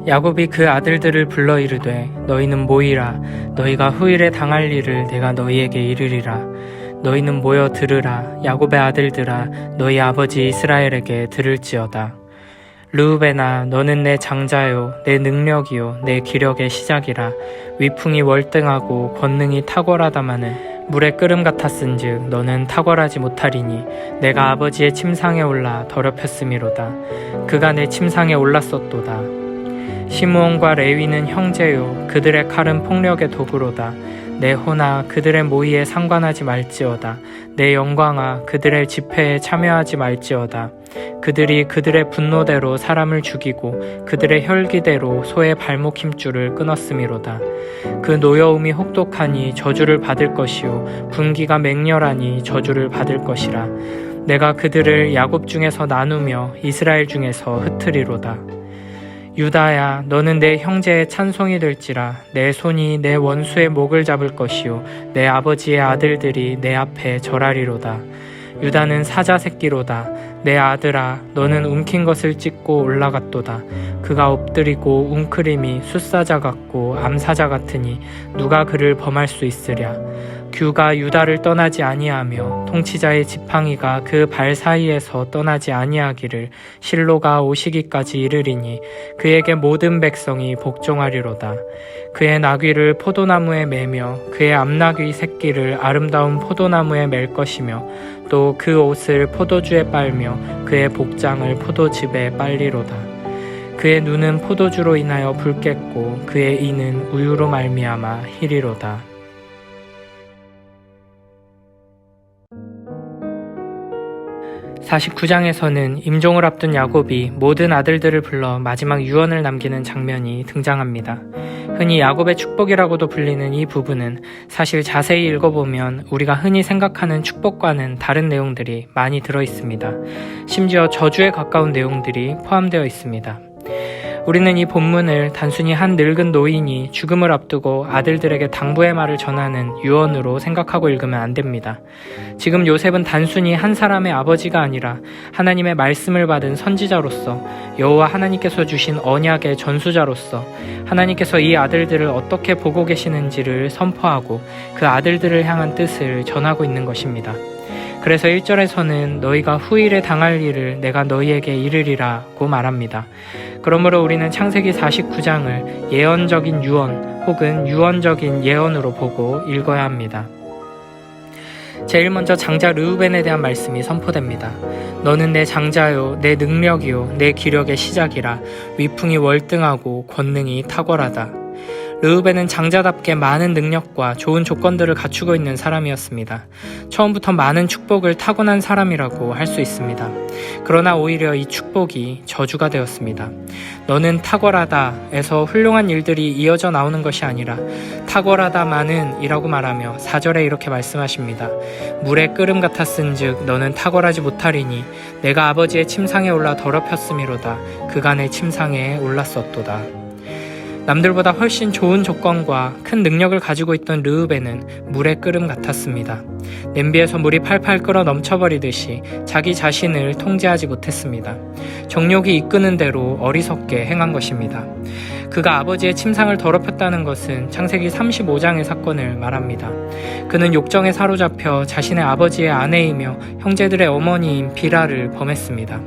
야곱이 그 아들들을 불러 이르되 너희는 모이라. 너희가 후일에 당할 일을 내가 너희에게 이르리라. 너희는 모여 들으라. 야곱의 아들들아, 너희 아버지 이스라엘에게 들을지어다. 르우벤아, 너는 내 장자요, 내 능력이요, 내 기력의 시작이라. 위풍이 월등하고 권능이 탁월하다마는 물의 끓음 같았은즉 너는 탁월하지 못하리니 내가 아버지의 침상에 올라 더럽혔음이로다. 그가 내 침상에 올랐었도다. 시므온과 레위는 형제요, 그들의 칼은 폭력의 도구로다. 내 호나 그들의 모의에 상관하지 말지어다. 내 영광아 그들의 집회에 참여하지 말지어다. 그들이 그들의 분노대로 사람을 죽이고 그들의 혈기대로 소의 발목 힘줄을 끊었음이로다. 그 노여움이 혹독하니 저주를 받을 것이요 분기가 맹렬하니 저주를 받을 것이라. 내가 그들을 야곱 중에서 나누며 이스라엘 중에서 흩으리로다. 유다야, 너는 내 형제의 찬송이 될지라. 내 손이 내 원수의 목을 잡을 것이요 내 아버지의 아들들이 내 앞에 절하리로다. 유다는 사자 새끼로다. 내 아들아, 너는 움킨 것을 찢고 올라갔도다. 그가 엎드리고 웅크림이 숫사자 같고 암사자 같으니 누가 그를 범할 수 있으랴. 규가 유다를 떠나지 아니하며 통치자의 지팡이가 그 발 사이에서 떠나지 아니하기를 실로가 오시기까지 이르리니 그에게 모든 백성이 복종하리로다. 그의 나귀를 포도나무에 매며 그의 암나귀 새끼를 아름다운 포도나무에 맬 것이며 또 그 옷을 포도주에 빨며 그의 복장을 포도즙에 빨리로다. 그의 눈은 포도주로 인하여 붉겠고 그의 이는 우유로 말미암아 희리로다. (49장에서는) 임종을 앞둔 야곱이 모든 아들들을 불러 마지막 유언을 남기는 장면이 등장합니다. 흔히 야곱의 축복이라고도 불리는 이 부분은 사실 자세히 읽어보면 우리가 흔히 생각하는 축복과는 다른 내용들이 많이 들어있습니다. 심지어 저주에 가까운 내용들이 포함되어 있습니다. 우리는 이 본문을 단순히 한 늙은 노인이 죽음을 앞두고 아들들에게 당부의 말을 전하는 유언으로 생각하고 읽으면 안 됩니다. 지금 요셉은 단순히 한 사람의 아버지가 아니라 하나님의 말씀을 받은 선지자로서 여호와 하나님께서 주신 언약의 전수자로서 하나님께서 이 아들들을 어떻게 보고 계시는지를 선포하고 그 아들들을 향한 뜻을 전하고 있는 것입니다. 그래서 1절에서는 너희가 후일에 당할 일을 내가 너희에게 이르리라고 말합니다. 그러므로 우리는 창세기 49장을 예언적인 유언 혹은 유언적인 예언으로 보고 읽어야 합니다. 제일 먼저 장자 르우벤에 대한 말씀이 선포됩니다. 너는 내 장자요, 내 능력이요, 내 기력의 시작이라. 위풍이 월등하고 권능이 탁월하다. 르우벤은 장자답게 많은 능력과 좋은 조건들을 갖추고 있는 사람이었습니다. 처음부터 많은 축복을 타고난 사람이라고 할 수 있습니다. 그러나 오히려 이 축복이 저주가 되었습니다. 너는 탁월하다에서 훌륭한 일들이 이어져 나오는 것이 아니라 탁월하다마는 이라고 말하며 4절에 이렇게 말씀하십니다. 물의 끓음 같았은즉 너는 탁월하지 못하리니 내가 아버지의 침상에 올라 더럽혔음이로다. 그가 내 침상에 올랐었도다. 남들보다 훨씬 좋은 조건과 큰 능력을 가지고 있던 르우벤은 물의 끓음 같았습니다. 냄비에서 물이 팔팔 끓어 넘쳐버리듯이 자기 자신을 통제하지 못했습니다. 정욕이 이끄는 대로 어리석게 행한 것입니다. 그가 아버지의 침상을 더럽혔다는 것은 창세기 35장의 사건을 말합니다. 그는 욕정에 사로잡혀 자신의 아버지의 아내이며 형제들의 어머니인 비라를 범했습니다.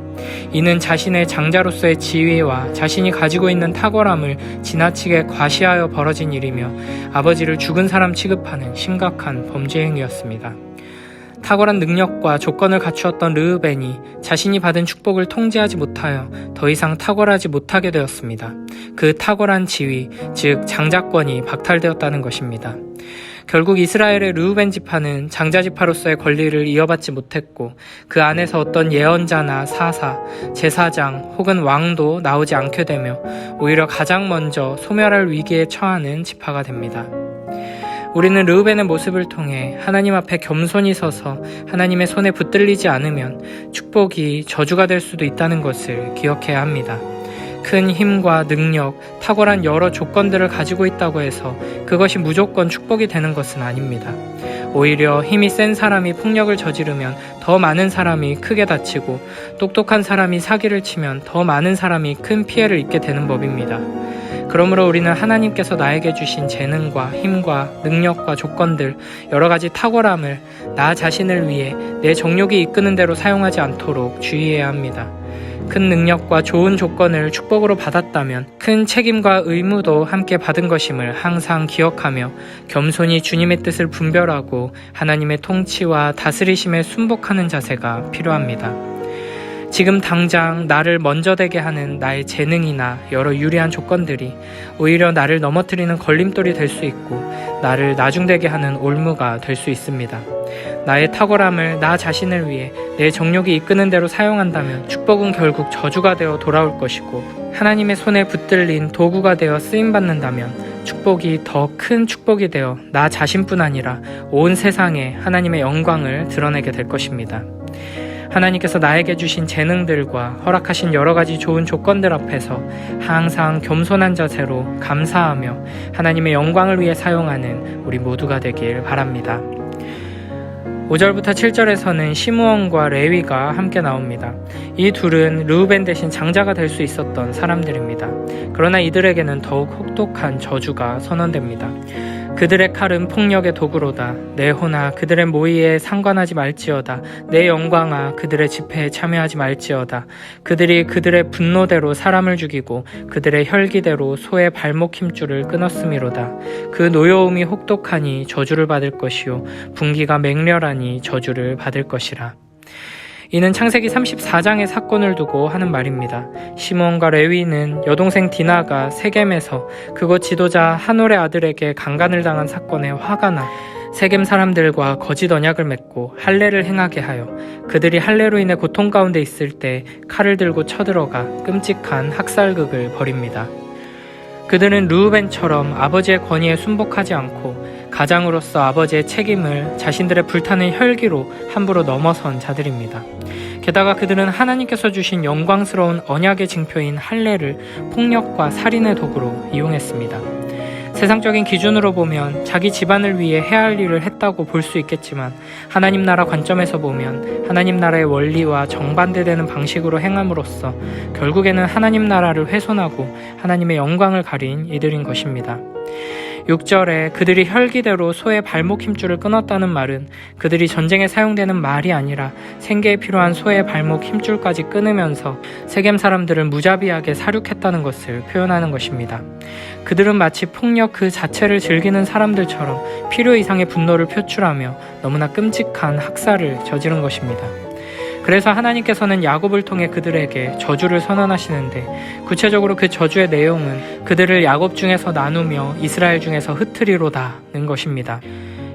이는 자신의 장자로서의 지위와 자신이 가지고 있는 탁월함을 지나치게 과시하여 벌어진 일이며 아버지를 죽은 사람 취급하는 심각한 범죄 행위였습니다. 탁월한 능력과 조건을 갖추었던 르우벤이 자신이 받은 축복을 통제하지 못하여 더 이상 탁월하지 못하게 되었습니다. 그 탁월한 지위, 즉 장자권이 박탈되었다는 것입니다. 결국 이스라엘의 르우벤 지파는 장자 지파로서의 권리를 이어받지 못했고 그 안에서 어떤 예언자나 사사, 제사장 혹은 왕도 나오지 않게 되며 오히려 가장 먼저 소멸할 위기에 처하는 지파가 됩니다. 우리는 르우벤의 모습을 통해 하나님 앞에 겸손히 서서 하나님의 손에 붙들리지 않으면 축복이 저주가 될 수도 있다는 것을 기억해야 합니다. 큰 힘과 능력, 탁월한 여러 조건들을 가지고 있다고 해서 그것이 무조건 축복이 되는 것은 아닙니다. 오히려 힘이 센 사람이 폭력을 저지르면 더 많은 사람이 크게 다치고 똑똑한 사람이 사기를 치면 더 많은 사람이 큰 피해를 입게 되는 법입니다. 그러므로 우리는 하나님께서 나에게 주신 재능과 힘과 능력과 조건들, 여러 가지 탁월함을 나 자신을 위해 내 정욕이 이끄는 대로 사용하지 않도록 주의해야 합니다. 큰 능력과 좋은 조건을 축복으로 받았다면 큰 책임과 의무도 함께 받은 것임을 항상 기억하며 겸손히 주님의 뜻을 분별하고 하나님의 통치와 다스리심에 순복하는 자세가 필요합니다. 지금 당장 나를 먼저 되게 하는 나의 재능이나 여러 유리한 조건들이 오히려 나를 넘어뜨리는 걸림돌이 될 수 있고 나를 나중되게 하는 올무가 될 수 있습니다. 나의 탁월함을 나 자신을 위해 내 정욕이 이끄는 대로 사용한다면 축복은 결국 저주가 되어 돌아올 것이고 하나님의 손에 붙들린 도구가 되어 쓰임받는다면 축복이 더 큰 축복이 되어 나 자신뿐 아니라 온 세상에 하나님의 영광을 드러내게 될 것입니다. 하나님께서 나에게 주신 재능들과 허락하신 여러 가지 좋은 조건들 앞에서 항상 겸손한 자세로 감사하며 하나님의 영광을 위해 사용하는 우리 모두가 되길 바랍니다. 5절부터 7절에서는 시므온과 레위가 함께 나옵니다. 이 둘은 르우벤 대신 장자가 될 수 있었던 사람들입니다. 그러나 이들에게는 더욱 혹독한 저주가 선언됩니다. 그들의 칼은 폭력의 도구로다. 내 호나 그들의 모의에 상관하지 말지어다. 내 영광아 그들의 집회에 참여하지 말지어다. 그들이 그들의 분노대로 사람을 죽이고 그들의 혈기대로 소의 발목 힘줄을 끊었음이로다. 그 노여움이 혹독하니 저주를 받을 것이요 분기가 맹렬하니 저주를 받을 것이라. 이는 창세기 34장의 사건을 두고 하는 말입니다. 시므온과 레위는 여동생 디나가 세겜에서 그곳 지도자 하놀의 아들에게 강간을 당한 사건에 화가 나 세겜 사람들과 거짓 언약을 맺고 할례를 행하게 하여 그들이 할례로 인해 고통 가운데 있을 때 칼을 들고 쳐들어가 끔찍한 학살극을 벌입니다. 그들은 르우벤처럼 아버지의 권위에 순복하지 않고 가장으로서 아버지의 책임을 자신들의 불타는 혈기로 함부로 넘어선 자들입니다. 게다가 그들은 하나님께서 주신 영광스러운 언약의 징표인 할례를 폭력과 살인의 도구로 이용했습니다. 세상적인 기준으로 보면 자기 집안을 위해 해야 할 일을 했다고 볼 수 있겠지만 하나님 나라 관점에서 보면 하나님 나라의 원리와 정반대되는 방식으로 행함으로써 결국에는 하나님 나라를 훼손하고 하나님의 영광을 가린 이들인 것입니다. 6절에 그들이 혈기대로 소의 발목 힘줄을 끊었다는 말은 그들이 전쟁에 사용되는 말이 아니라 생계에 필요한 소의 발목 힘줄까지 끊으면서 세겜 사람들을 무자비하게 살육했다는 것을 표현하는 것입니다. 그들은 마치 폭력 그 자체를 즐기는 사람들처럼 필요 이상의 분노를 표출하며 너무나 끔찍한 학살을 저지른 것입니다. 그래서 하나님께서는 야곱을 통해 그들에게 저주를 선언하시는데 구체적으로 그 저주의 내용은 그들을 야곱 중에서 나누며 이스라엘 중에서 흩으리로다는 것입니다.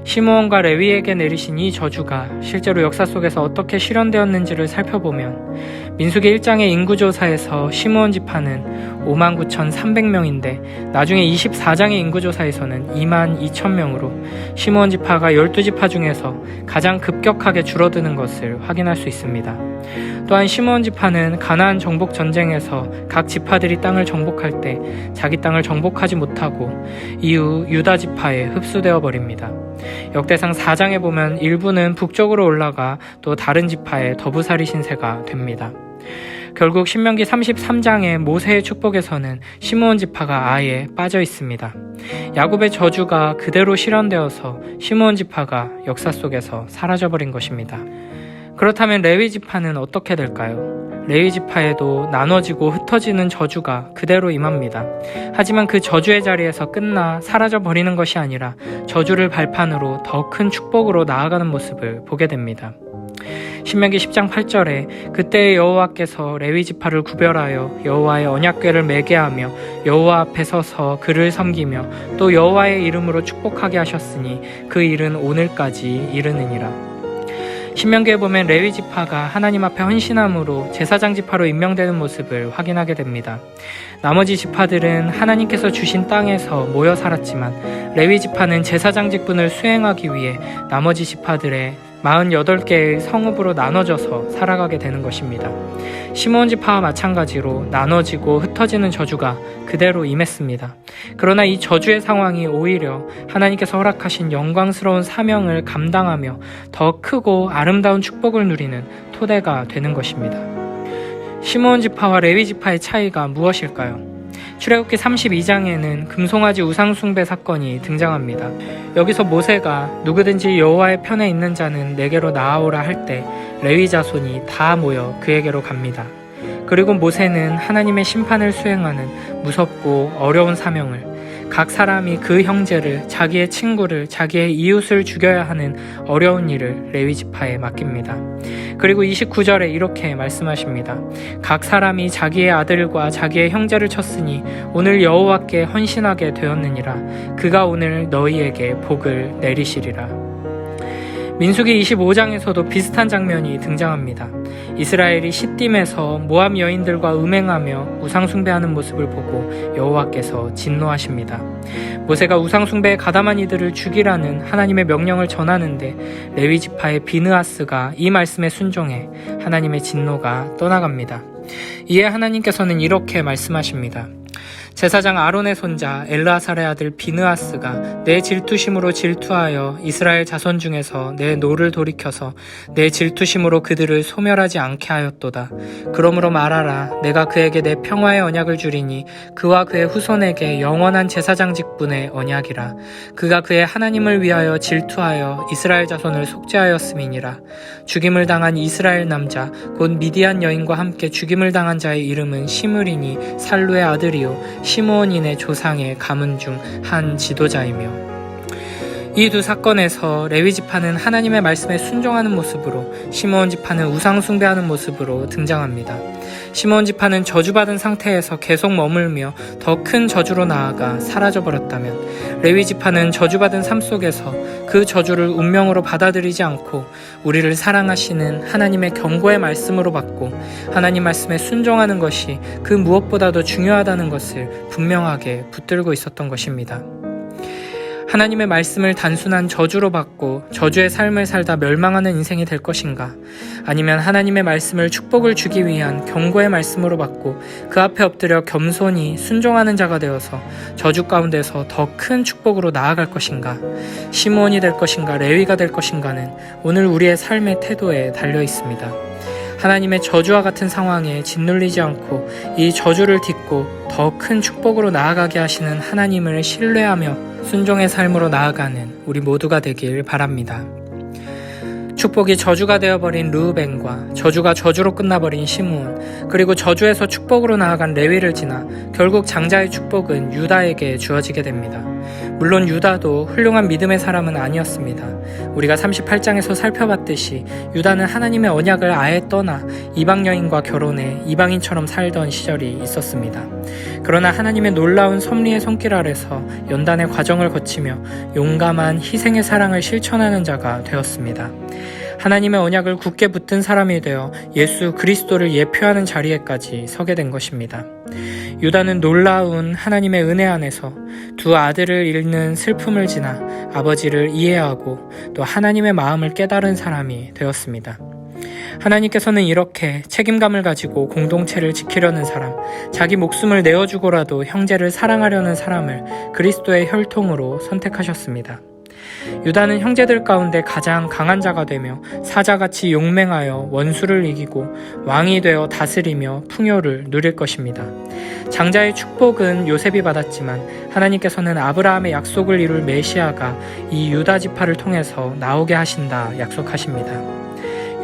시므온과 레위에게 내리신 이 저주가 실제로 역사 속에서 어떻게 실현되었는지를 살펴보면 민수기 1장의 인구조사에서 시므온 지파는 59,300명인데 나중에 24장의 인구조사에서는 22,000명으로 시므온 지파가 12지파 중에서 가장 급격하게 줄어드는 것을 확인할 수 있습니다. 또한 시므온 지파는 가나안 정복 전쟁에서 각 지파들이 땅을 정복할 때 자기 땅을 정복하지 못하고 이후 유다 지파에 흡수되어 버립니다. 역대상 4장에 보면 일부는 북쪽으로 올라가 또 다른 지파의 더부살이 신세가 됩니다. 결국 신명기 33장의 모세의 축복에서는 시므온 지파가 아예 빠져 있습니다. 야곱의 저주가 그대로 실현되어서 시므온 지파가 역사 속에서 사라져버린 것입니다. 그렇다면 레위 지파는 어떻게 될까요? 레위 지파에도 나눠지고 흩어지는 저주가 그대로 임합니다. 하지만 그 저주의 자리에서 끝나 사라져버리는 것이 아니라 저주를 발판으로 더 큰 축복으로 나아가는 모습을 보게 됩니다. 신명기 10장 8절에 그때 여호와께서 레위 지파를 구별하여 여호와의 언약궤를 매게 하며 여호와 앞에 서서 그를 섬기며 또 여호와의 이름으로 축복하게 하셨으니 그 일은 오늘까지 이르느니라. 신명기에 보면 레위 지파가 하나님 앞에 헌신함으로 제사장 지파로 임명되는 모습을 확인하게 됩니다. 나머지 지파들은 하나님께서 주신 땅에서 모여 살았지만 레위 지파는 제사장 직분을 수행하기 위해 나머지 지파들의 48개의 성읍으로 나눠져서 살아가게 되는 것입니다. 시므온 지파와 마찬가지로 나눠지고 흩어지는 저주가 그대로 임했습니다. 그러나 이 저주의 상황이 오히려 하나님께서 허락하신 영광스러운 사명을 감당하며 더 크고 아름다운 축복을 누리는 토대가 되는 것입니다. 시므온 지파와 레위 지파의 차이가 무엇일까요? 출애굽기 32장에는 금송아지 우상숭배 사건이 등장합니다. 여기서 모세가 누구든지 여호와의 편에 있는 자는 내게로 나아오라 할 때 레위 자손이 다 모여 그에게로 갑니다. 그리고 모세는 하나님의 심판을 수행하는 무섭고 어려운 사명을, 각 사람이 그 형제를, 자기의 친구를, 자기의 이웃을 죽여야 하는 어려운 일을 레위 지파에 맡깁니다. 그리고 29절에 이렇게 말씀하십니다. 각 사람이 자기의 아들과 자기의 형제를 쳤으니 오늘 여호와께 헌신하게 되었느니라. 그가 오늘 너희에게 복을 내리시리라. 민수기 25장에서도 비슷한 장면이 등장합니다. 이스라엘이 시딤에서 모압 여인들과 음행하며 우상숭배하는 모습을 보고 여호와께서 진노하십니다. 모세가 우상숭배에 가담한 이들을 죽이라는 하나님의 명령을 전하는데 레위 지파의 비느하스가 이 말씀에 순종해 하나님의 진노가 떠나갑니다. 이에 하나님께서는 이렇게 말씀하십니다. 제사장 아론의 손자 엘르아살의 아들 비느하스가 내 질투심으로 질투하여 이스라엘 자손 중에서 내 노를 돌이켜서 내 질투심으로 그들을 소멸하지 않게 하였도다. 그러므로 말하라. 내가 그에게 내 평화의 언약을 주리니 그와 그의 후손에게 영원한 제사장 직분의 언약이라. 그가 그의 하나님을 위하여 질투하여 이스라엘 자손을 속죄하였음이니라. 죽임을 당한 이스라엘 남자 곧 미디안 여인과 함께 죽임을 당한 자의 이름은 시므리니 살루의 아들이요 시므온인의 조상의 가문 중 한 지도자이며, 이 두 사건에서 레위 지파는 하나님의 말씀에 순종하는 모습으로, 시므온 지파는 우상 숭배하는 모습으로 등장합니다. 시므온 지파는 저주받은 상태에서 계속 머물며 더 큰 저주로 나아가 사라져버렸다면, 레위 지파는 저주받은 삶 속에서 그 저주를 운명으로 받아들이지 않고 우리를 사랑하시는 하나님의 경고의 말씀으로 받고 하나님 말씀에 순종하는 것이 그 무엇보다도 중요하다는 것을 분명하게 붙들고 있었던 것입니다. 하나님의 말씀을 단순한 저주로 받고 저주의 삶을 살다 멸망하는 인생이 될 것인가? 아니면 하나님의 말씀을 축복을 주기 위한 경고의 말씀으로 받고 그 앞에 엎드려 겸손히 순종하는 자가 되어서 저주 가운데서 더 큰 축복으로 나아갈 것인가? 시므온이 될 것인가? 레위가 될 것인가는 오늘 우리의 삶의 태도에 달려 있습니다. 하나님의 저주와 같은 상황에 짓눌리지 않고 이 저주를 딛고 더 큰 축복으로 나아가게 하시는 하나님을 신뢰하며 순종의 삶으로 나아가는 우리 모두가 되길 바랍니다. 축복이 저주가 되어버린 르우벤과 저주가 저주로 끝나버린 시므온, 그리고 저주에서 축복으로 나아간 레위를 지나 결국 장자의 축복은 유다에게 주어지게 됩니다. 물론 유다도 훌륭한 믿음의 사람은 아니었습니다. 우리가 38장에서 살펴봤듯이 유다는 하나님의 언약을 아예 떠나 이방 여인과 결혼해 이방인처럼 살던 시절이 있었습니다. 그러나 하나님의 놀라운 섭리의 손길 아래서 연단의 과정을 거치며 용감한 희생의 사랑을 실천하는 자가 되었습니다. 하나님의 언약을 굳게 붙든 사람이 되어 예수 그리스도를 예표하는 자리에까지 서게 된 것입니다. 유다는 놀라운 하나님의 은혜 안에서 두 아들을 잃는 슬픔을 지나 아버지를 이해하고 또 하나님의 마음을 깨달은 사람이 되었습니다. 하나님께서는 이렇게 책임감을 가지고 공동체를 지키려는 사람, 자기 목숨을 내어주고라도 형제를 사랑하려는 사람을 그리스도의 혈통으로 선택하셨습니다. 유다는 형제들 가운데 가장 강한 자가 되며 사자같이 용맹하여 원수를 이기고 왕이 되어 다스리며 풍요를 누릴 것입니다. 장자의 축복은 요셉이 받았지만 하나님께서는 아브라함의 약속을 이룰 메시아가 이 유다 지파를 통해서 나오게 하신다 약속하십니다.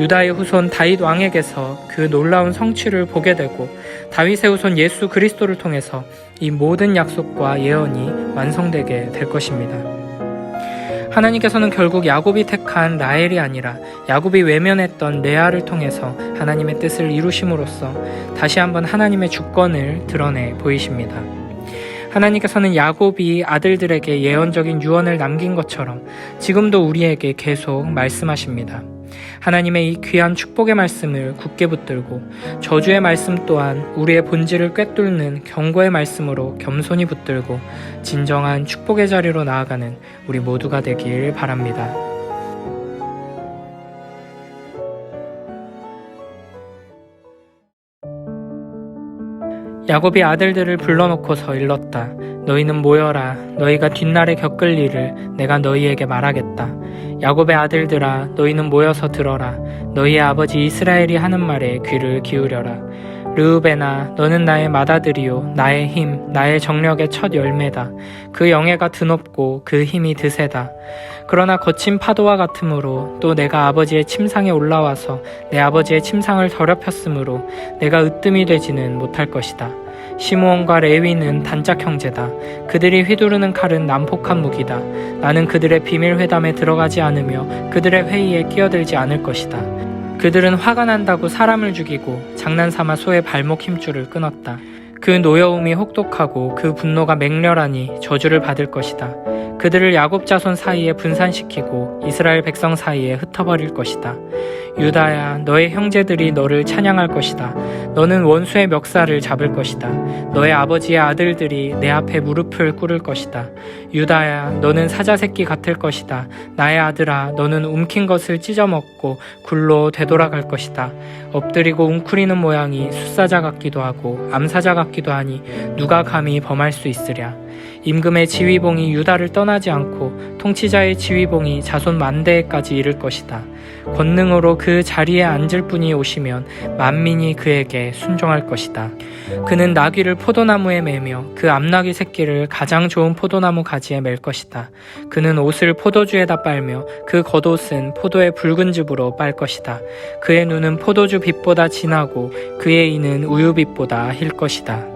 유다의 후손 다윗 왕에게서 그 놀라운 성취를 보게 되고 다윗의 후손 예수 그리스도를 통해서 이 모든 약속과 예언이 완성되게 될 것입니다. 하나님께서는 결국 야곱이 택한 라헬이 아니라 야곱이 외면했던 레아를 통해서 하나님의 뜻을 이루심으로써 다시 한번 하나님의 주권을 드러내 보이십니다. 하나님께서는 야곱이 아들들에게 예언적인 유언을 남긴 것처럼 지금도 우리에게 계속 말씀하십니다. 하나님의 이 귀한 축복의 말씀을 굳게 붙들고 저주의 말씀 또한 우리의 본질을 꿰뚫는 경고의 말씀으로 겸손히 붙들고 진정한 축복의 자리로 나아가는 우리 모두가 되길 바랍니다. 야곱이 아들들을 불러놓고서 일렀다. 너희는 모여라. 너희가 뒷날에 겪을 일을 내가 너희에게 말하겠다. 야곱의 아들들아, 너희는 모여서 들어라. 너희의 아버지 이스라엘이 하는 말에 귀를 기울여라. 르우벤아, 너는 나의 맏아들이요 나의 힘, 나의 정력의 첫 열매다. 그 영예가 드높고 그 힘이 드세다. 그러나 거친 파도와 같으므로 또 내가 아버지의 침상에 올라와서 내 아버지의 침상을 더럽혔으므로 내가 으뜸이 되지는 못할 것이다. 시므온과 레위는 단짝 형제다. 그들이 휘두르는 칼은 난폭한 무기다. 나는 그들의 비밀 회담에 들어가지 않으며 그들의 회의에 끼어들지 않을 것이다. 그들은 화가 난다고 사람을 죽이고 장난삼아 소의 발목 힘줄을 끊었다. 그 노여움이 혹독하고 그 분노가 맹렬하니 저주를 받을 것이다. 그들을 야곱 자손 사이에 분산시키고 이스라엘 백성 사이에 흩어버릴 것이다. 유다야, 너의 형제들이 너를 찬양할 것이다. 너는 원수의 멱살을 잡을 것이다. 너의 아버지의 아들들이 내 앞에 무릎을 꿇을 것이다. 유다야, 너는 사자새끼 같을 것이다. 나의 아들아, 너는 움킨 것을 찢어먹고 굴로 되돌아갈 것이다. 엎드리고 웅크리는 모양이 숫사자 같기도 하고 암사자 같기도 하니 누가 감히 범할 수 있으랴. 임금의 지휘봉이 유다를 떠나지 않고 통치자의 지휘봉이 자손 만대에까지 이를 것이다. 권능으로 그 자리에 앉을 분이 오시면 만민이 그에게 순종할 것이다. 그는 나귀를 포도나무에 매며 그 암나귀 새끼를 가장 좋은 포도나무 가지에 맬 것이다. 그는 옷을 포도주에다 빨며 그 겉옷은 포도의 붉은 즙으로 빨 것이다. 그의 눈은 포도주 빛보다 진하고 그의 이는 우유빛보다 힐 것이다.